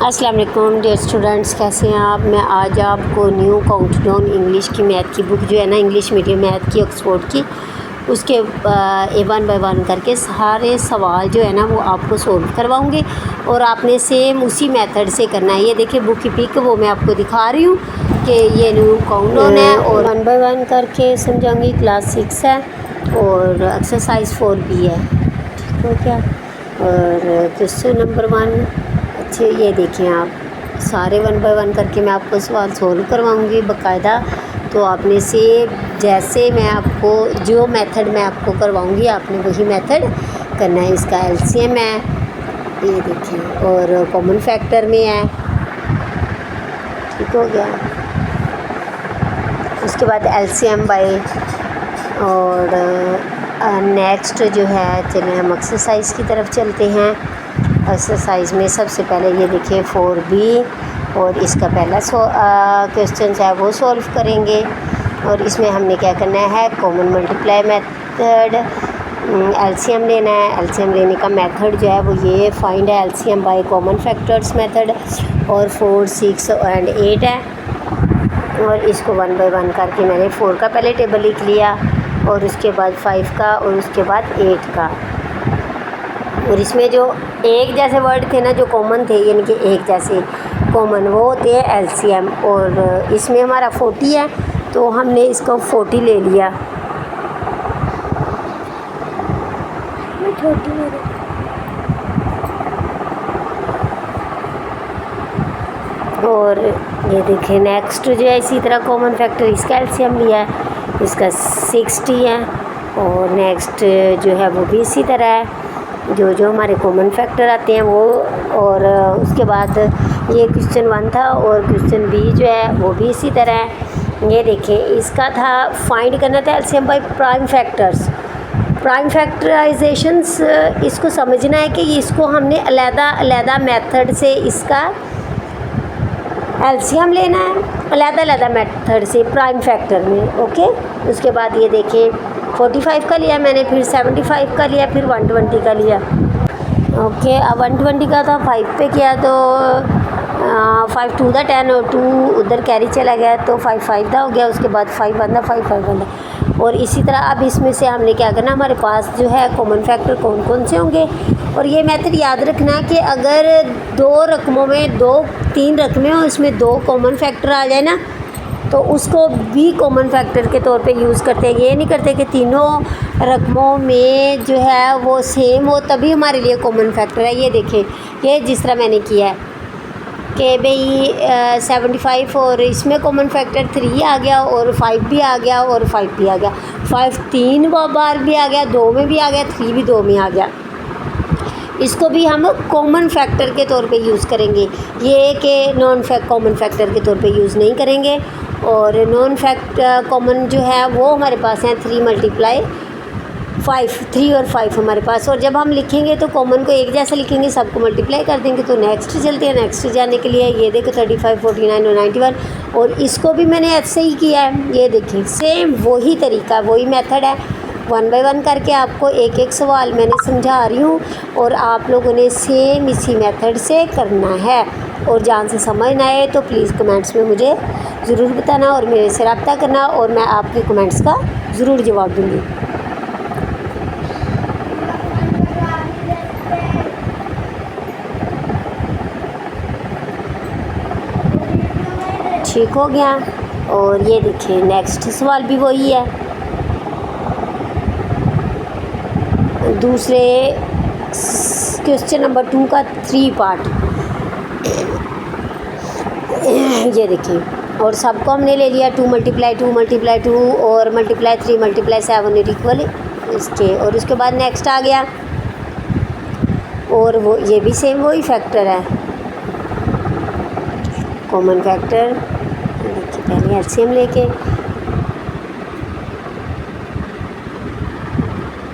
अस्सलाम वालेकुम dear students, कैसे हैं आप। मैं आज आपको न्यू काउंटडाउन इंग्लिश की मैथ की बुक जो है ना, इंग्लिश मीडियम मैथ की ऑक्सफोर्ड की, उसके वन बाय वन करके सारे सवाल जो है ना वो आपको सोल्व करवाऊंगी और आपने सेम उसी मेथड से करना है। ये देखिए बुक की पिक वो मैं आपको दिखा रही हूँ कि ये न्यू काउंटडाउन है और वन बाय वन करके समझाऊंगी। क्लास 6 है और एक्सरसाइज 4B है, ठीक हो क्या। और क्वेश्चन नंबर 1 अच्छे ये देखें आप, सारे वन बाय वन करके मैं आपको सवाल सोल्व करवाऊंगी बाकायदा। तो आपने से जैसे मैं आपको जो मेथड मैं आपको करवाऊंगी आपने वही मेथड करना है। इसका एलसीएम है ये देखें और कॉमन फैक्टर में है, ठीक हो गया। उसके बाद एलसीएम बाय और नेक्स्ट जो है चलिए हम एक्सरसाइज की तरफ चलते हैं। एक्सरसाइज में सबसे पहले ये देखिए 4B और इसका पहला क्वेश्चन है वो सॉल्व करेंगे। और इसमें हमने क्या करना है, कॉमन मल्टीप्लाई मेथड एलसीएम लेना है। एलसीएम लेने का मेथड जो है वो ये फाइंड है LCM by common factors method और 4, 6 एंड 8 है। और इसको वन बाय वन करके मैंने 4 का पहले टेबल लिख लिया और उसके बाद 5 का और उसके बाद 8 का। और इसमें जो एक जैसे वर्ड थे ना जो कॉमन थे, यानी कि एक जैसे कॉमन, वो होते हैं एलसीएम। और इसमें हमारा 40 है तो हमने इसको 40 ले लिया। और ये देखें नेक्स्ट जो है इसी तरह कॉमन फैक्टर, इसका एलसीएम लिया है, इसका 60 है। और नेक्स्ट जो है वो भी इसी तरह है, जो हमारे कॉमन फैक्टर आते हैं वो। और उसके बाद ये क्वेश्चन 1 था और क्वेश्चन B जो है वो भी इसी तरह है। ये देखें इसका था फाइंड करना था LCM by prime factors, prime factorisations. इसको समझना है कि इसको हमने अलग-अलग मेथड से इसका एलसीएम लेना है, अलग-अलग मेथड से प्राइम फैक्टर में, ओके। उसके बाद ये देखें 45 का लिया मैंने, फिर 75 का लिया, फिर 120 का लिया, ओके। अब 120 का था 5 पे किया तो 5 2 10 और 2 उधर कैरी चला गया तो 5 5 का हो गया। उसके बाद 5 बंदा 5 5 बंदा। और इसी तरह अब इसमें से हमने क्या करना, हमारे पास जो है कॉमन फैक्टर कौन कौन से होंगे। और ये मेथड याद रखना कि अगर 2 रकमों में 2-3 रकमें हो इसमें 2 कॉमन फैक्टर आ जाए ना तो उसको भी कॉमन फैक्टर के तौर पे यूज़ करते हैं। ये नहीं करते कि तीनों रकमों में जो है वो सेम हो तभी हमारे लिए कॉमन फैक्टर है। ये देखें ये जिस तरह मैंने किया है कि भाई 75 और इसमें कॉमन फैक्टर 3 आ गया और 5 भी आ गया और 5 भी आ गया, 5 3 बार भी आ गया, 2 में भी आ गया, 3 भी 2 में आ गया। इसको भी हम कॉमन फैक्टर के तौर पे यूज़ करेंगे, ये कि नॉन कॉमन फैक्टर के तौर पे यूज़ नहीं करेंगे। और नॉन कॉमन जो है वो हमारे पास हैं 3 मल्टीप्लाई 5, 3 और 5 हमारे पास। और जब हम लिखेंगे तो कॉमन को एक जैसा लिखेंगे, सबको मल्टीप्लाई कर देंगे। तो नेक्स्ट चलते हैं, नेक्स्ट जाने के लिए ये देखो 35, 49 और 91। और इसको भी मैंने ऐसे ही किया है, ये देखिए सेम वही तरीका वही मेथड है। वन बाय वन करके आपको एक एक सवाल मैंने समझा रही हूँ और आप लोगों ने सेम इसी मेथड से करना है। और जान से समझ ना आए तो प्लीज़ कमेंट्स में मुझे ज़रूर बताना और मेरे से रब्ता करना और मैं आपके कमेंट्स का ज़रूर जवाब दूँगी। ठीक हो गया। और ये देखिए नेक्स्ट सवाल भी वही है, दूसरे क्वेश्चन नंबर 2 का 3 पार्ट। ये देखिए और सबको हमने ले लिया 2 × 2 × 2 और मल्टीप्लाई 3 × 7 इक्वल इसके। और उसके बाद नेक्स्ट आ गया और वो ये भी सेम वही फैक्टर है, कॉमन फैक्टर। देखिए पहले एलसीएम लेके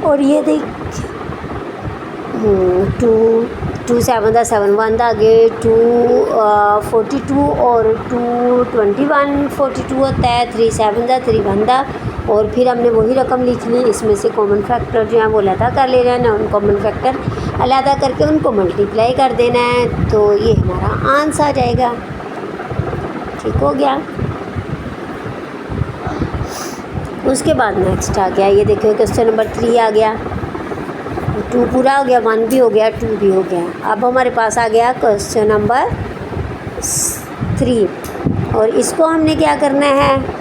और ये देख 2 2 7 दा 7 1 दा आगे 2 42 और 2 21 42 होता है, 3 7 दा 3 1 दा, और फिर हमने वही रकम लिख ली। इसमें से कॉमन फैक्टर जो है वो अलहदा कर ले रहे हैं, नॉन कॉमन फैक्टर अलहदा करके उनको मल्टीप्लाई कर देना है, तो ये हमारा आंसर आ जाएगा। ठीक हो गया। उसके बाद नेक्स्ट आ गया, ये देखिए क्वेश्चन नंबर 3 आ गया। 2 पूरा हो गया, 1 भी हो गया, 2 भी हो गया। अब हमारे पास आ गया क्वेश्चन नंबर 3, और इसको हमने क्या करना है,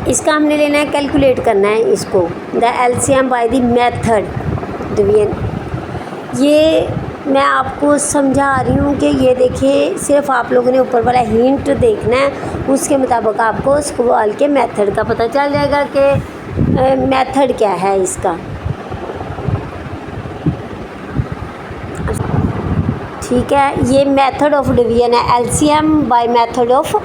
इसका हमने लेना है, कैलकुलेट करना है इसको, the LCM by the method division. ये मैं आपको समझा रही हूँ कि ये देखिए, सिर्फ आप लोगों ने ऊपर वाला हिंट देखना है, उसके मुताबिक आपको सवाल के मेथड का पता चल जाएगा कि मेथड क्या है इसका। ठीक है, ये मेथड ऑफ डिवीजन है, LCM by method of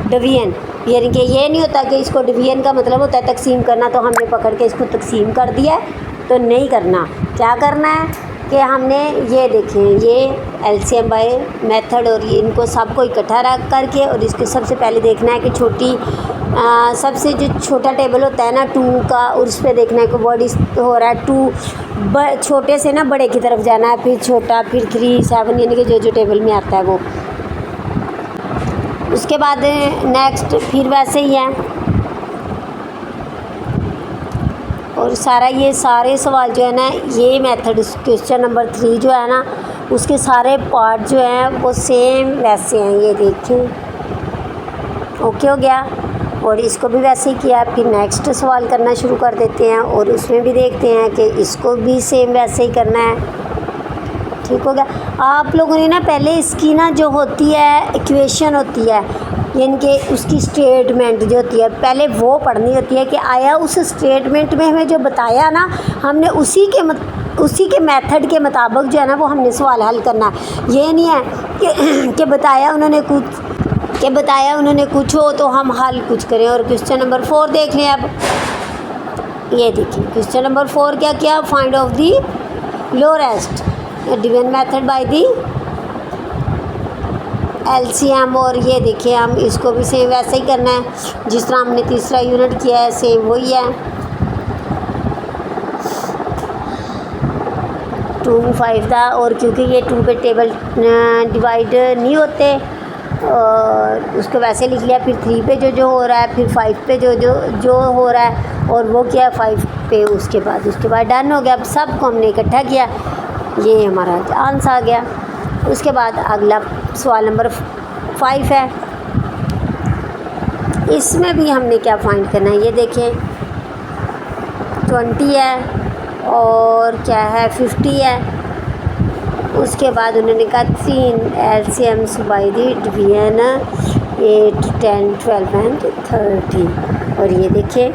division. यानी कि ये नहीं होता कि इसको डिवीजन का मतलब होता है तकसीम करना, तो हमने पकड़ के इसको तकसीम कर दिया है, तो नहीं करना। क्या करना है कि हमने ये देखें, ये एलसीएम बाय मेथड, और ये इनको सबको इकट्ठा रख करके, और इसके सबसे पहले देखना है कि छोटी सबसे जो छोटा टेबल होता है ना 2 का, और उस पर देखना है कि वर्ड हो रहा है 2 छोटे से ना बड़े की तरफ जाना है, फिर छोटा, फिर 3 7, यानी कि जो टेबल में आता है वो। उसके बाद नेक्स्ट फिर वैसे ही है, और सारा ये सारे सवाल जो है ना, ये मेथड क्वेश्चन नंबर 3 जो है ना, उसके सारे पार्ट जो हैं वो सेम वैसे हैं। ये देखिए, ओके हो गया, और इसको भी वैसे ही किया। फिर नेक्स्ट सवाल करना शुरू कर देते हैं, और उसमें भी देखते हैं कि इसको भी सेम वैसे ही करना है। ठीक हो गया। आप लोगों ने ना पहले इसकी ना जो होती है इक्वेशन होती है, यानी कि उसकी स्टेटमेंट जो होती है, पहले वो पढ़नी होती है कि आया उस स्टेटमेंट में हमें जो बताया ना, हमने उसी के मेथड के मुताबिक जो है ना वो हमने सवाल हल करना है। ये नहीं है कि बताया उन्होंने कुछ हो तो हम हल कुछ करें। और क्वेश्चन नंबर 4 देख लें। अब ये देखिए क्वेश्चन नंबर 4 क्या किया, find of the lowest division method by the LCM. और ये देखिए, हम इसको भी सेम वैसे ही करना है जिस तरह हमने तीसरा यूनिट किया है, सेम वही है। 2 5 था, और क्योंकि ये 2 पे टेबल डिवाइड नहीं होते, और उसको वैसे लिख लिया। फिर 3 पे जो हो रहा है, फिर 5 पे जो हो रहा है, और वो किया 5 पे। उसके बाद डन हो गया। अब सबको हमने इकट्ठा किया, ये हमारा आंसर आ गया। उसके बाद अगला सवाल नंबर 5 है। इसमें भी हमने क्या फाइंड करना है, ये देखें 20 है और क्या है 50 है। उसके बाद उन्होंने कहा 3 एलसीएम्स बाय द डिवीजन 8 10 12 एंड 30। और ये देखिए,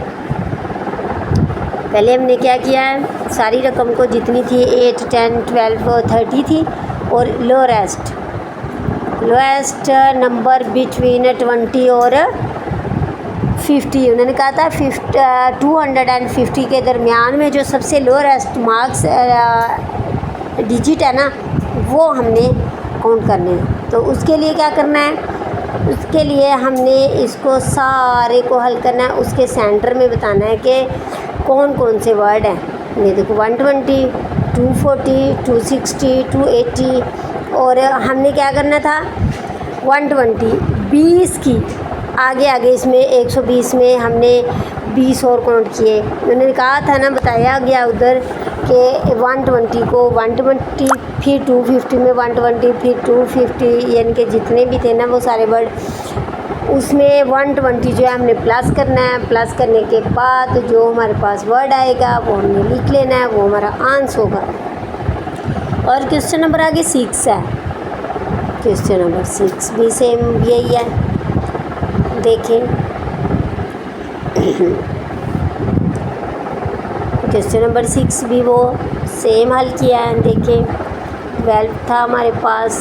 पहले हमने क्या किया है, सारी रकम को जितनी थी 8 10 12 और 30 थी, और लोएस्ट नंबर बिटवीन 20 और 50 उन्होंने कहा था 250 के दरमियान में जो सबसे लोएस्ट मार्क्स डिजिट है ना, वो हमने काउंट करने हैं। तो उसके लिए क्या करना है, उसके लिए हमने इसको सारे को हल करना है। उसके सेंटर में बताना है कि कौन कौन से वर्ड हैं। ये देखो 120 240 260 280, और हमने क्या करना था 120 20 की आगे इसमें 120 में हमने 20 और काउंट किए। उन्होंने कहा था ना, बताया गया उधर कि 120 को 120 फिर 250 में 120 फिर 250, यानी कि जितने भी थे ना वो सारे वर्ड, उसमें 120 जो है हमने प्लस करना है। प्लस करने के बाद जो हमारे पास वर्ड आएगा वो हमने लिख लेना है, वो हमारा आंसर होगा। और क्वेश्चन नंबर आगे 6 है। क्वेश्चन नंबर 6 भी सेम यही है, देखें क्वेश्चन नंबर 6 भी वो सेम हल किया है। देखें 12 था हमारे पास,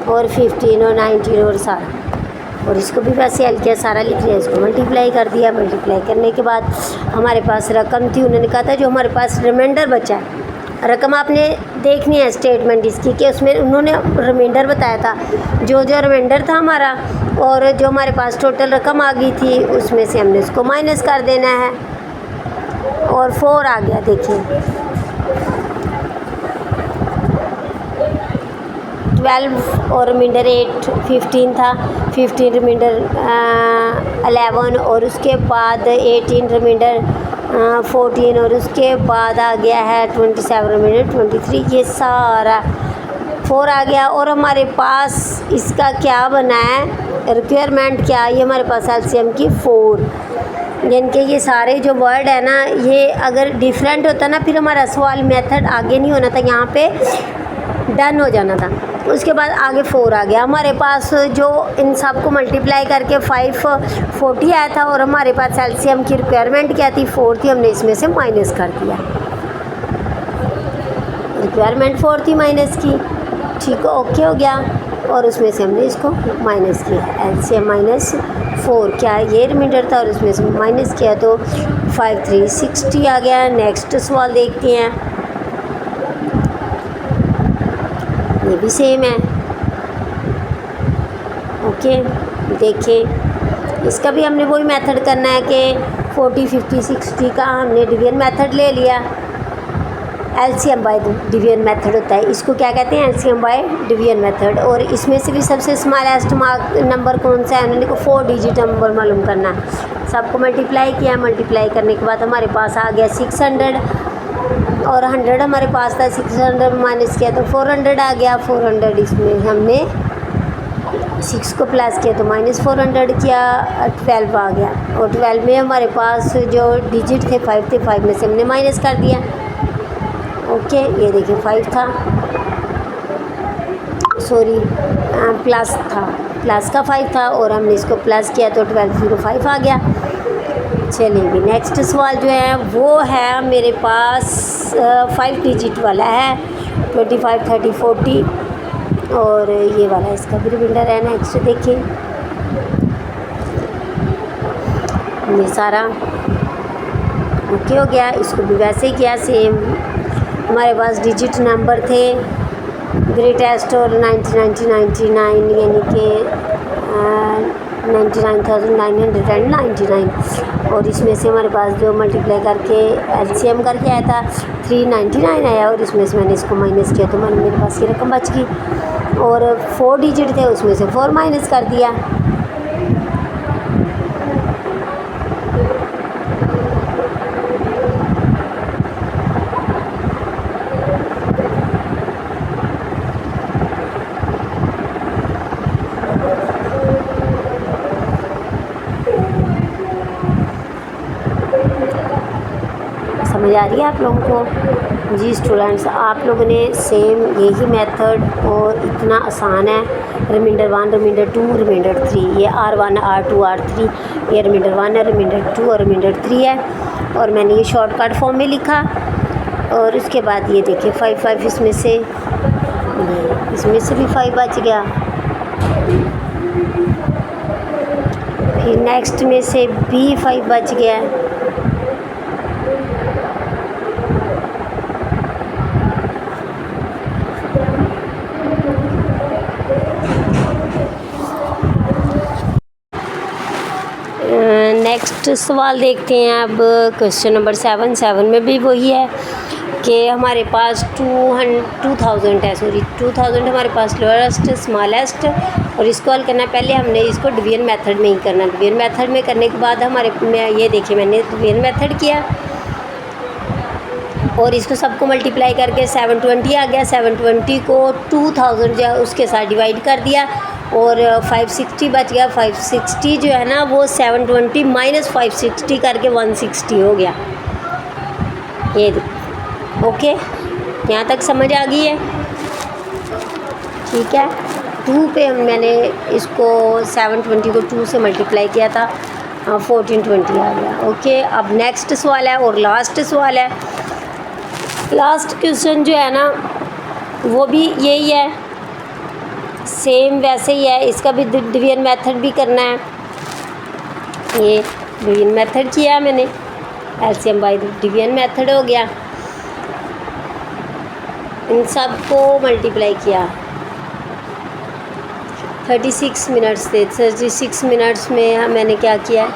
और 15 और 19 और सारा और इसको भी वैसे हल किया, सारा लिख लिया, इसको मल्टीप्लाई कर दिया। मल्टीप्लाई करने के बाद हमारे पास रकम थी, उन्होंने कहा था जो हमारे पास रिमाइंडर बचा है, रकम आपने देखनी है स्टेटमेंट इसकी कि उसमें उन्होंने रिमाइंडर बताया था, जो जो रिमाइंडर था हमारा और जो हमारे पास टोटल रकम आ गई थी उसमें से हमने इसको माइनस कर देना है और 4 आ गया। देखिए 12 और रिमाइंडर 8, 15 था, 15 रिमाइंडर 11 और उसके बाद 18 रिमाइंडर 14 और उसके बाद आ गया है 27 रिमाइंडर 23, ये सारा 4 आ गया। और हमारे पास इसका क्या बना है, रिक्वायरमेंट क्या, ये हमारे पास एलसीएम की 4, यानी कि ये सारे जो वर्ड है ना, ये अगर डिफरेंट होता ना फिर हमारा सवाल मेथड आगे नहीं होना था, यहाँ पे डन हो जाना था। उसके बाद आगे 4 आ गया हमारे पास, जो इन सब को मल्टीप्लाई करके 540 आया था और हमारे पास एलसीएम की रिक्वायरमेंट क्या थी, 4 थी, हमने इसमें से माइनस कर दिया। रिक्वायरमेंट 4 थी माइनस की, ठीक है, ओके हो गया। और उसमें से हमने इसको माइनस किया, एलसीएम -4, क्या ये रिमाइंडर था और उसमें से माइनस किया तो 5360 आ गया। नेक्स्ट सवाल देखते हैं, ये भी सेम है, ओके। देखिए इसका भी हमने वही मेथड करना है कि 40, 50, 60 का हमने डिवीजन मेथड ले लिया, एलसीएम बाय डिवीजन मेथड होता है, इसको क्या कहते हैं, एलसीएम बाय डिवीजन मेथड। और इसमें से भी सबसे स्मॉलेस्ट नंबर कौन सा है, उन्होंने को 4 डिजिट नंबर मालूम करना है। सबको मल्टीप्लाई किया, मल्टीप्लाई करने के बाद हमारे पास आ गया 600 और 100 हमारे पास था, 600 माइनस किया तो 400 आ गया। 400 इसमें हमने 6 को प्लस किया तो -400 किया, 12 आ गया। और 12 में हमारे पास जो डिजिट थे 5 थे, 5 में से हमने माइनस कर दिया, ओके। ये देखिए 5 था, सॉरी प्लस था, प्लस का 5 था और हमने इसको प्लस किया तो 1205 आ गया। चलिए नेक्स्ट सवाल जो है वो है मेरे पास 5 डिजिट वाला है, 25, 30, 40 और ये वाला इसका भी रिमाइंडर है। नेक्स्ट देखिए, ये सारा ओके हो गया, इसको भी वैसे ही किया सेम। हमारे पास डिजिट नंबर थे ग्रेटेस्ट और 9999 यानी कि 99,999 और इसमें से हमारे पास जो मल्टीप्लाई करके एलसीएम करके आया था 399 आया और इसमें से मैंने इसको माइनस किया तो मेरे पास ये रकम बच गई। और 4 डिजिट थे उसमें से 4 माइनस कर दिया। समझ आ रही है आप लोगों को? जी स्टूडेंट्स, आप लोगों ने सेम यही मेथड और इतना आसान है, रिमाइंडर 1, रिमाइंडर 2, रिमाइंडर 3, ये R1, R2, R3, ये रिमाइंडर 1 है, रिमाइंडर 2 और रिमाइंडर 3 है और मैंने ये शॉर्टकट फॉर्म में लिखा। और उसके बाद ये देखिए 5 इसमें से भी 5 बच गया, फिर नेक्स्ट में से भी 5 बच गया, नेक्स्ट सवाल देखते हैं अब क्वेश्चन नंबर 7 में भी वही है कि हमारे पास 2000 है, सॉरी 2000 हमारे पास लोएस्ट स्मॉलेस्ट और इसको हल करना, पहले हमने इसको डिवीजन मेथड में ही करना। डिवीजन मेथड में करने के बाद हमारे ये देखिए मैंने डिवीजन मेथड किया और इसको सबको मल्टीप्लाई करके 720 आ गया। 720 को 2000 जो है उसके साथ डिवाइड कर दिया और 560 बच गया। 560 जो है ना वो 720 माइनस 560 करके 160 हो गया। ये ओके, यहाँ तक समझ आ गई है? ठीक है, 2 पे मैंने इसको 720 को 2 से मल्टीप्लाई किया था, 1420 आ गया। ओके, अब नेक्स्ट सवाल है और लास्ट सवाल है। लास्ट क्वेश्चन जो है ना वो भी यही है सेम वैसे ही है, इसका भी डिवीजन मेथड भी करना है। ये डिवीजन मेथड किया मैंने, एलसीएम बाय डिवीजन मेथड हो गया। इन सब को मल्टीप्लाई किया। 36 मिनट्स थे, 36 मिनट्स में मैंने क्या किया,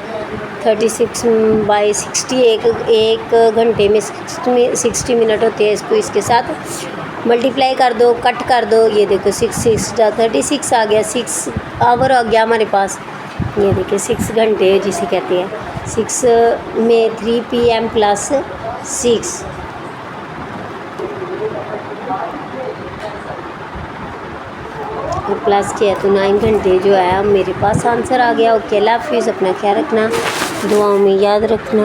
36 बाई 60, एक घंटे में 60 मिनट होते हैं। इसको इसके साथ मल्टीप्लाई कर दो, कट कर दो। ये देखो 6 36 आ गया, 6 आवर आ गया हमारे पास। ये देखिए 6 घंटे जिसे कहते हैं। 6 में 3 PM प्लस 6, और प्लस किया तो 9 घंटे जो है अब मेरे पास आंसर आ गया। ओके, अल्लाह हाफिज़, अपना ख्याल रखना, दुआओं में याद रखना।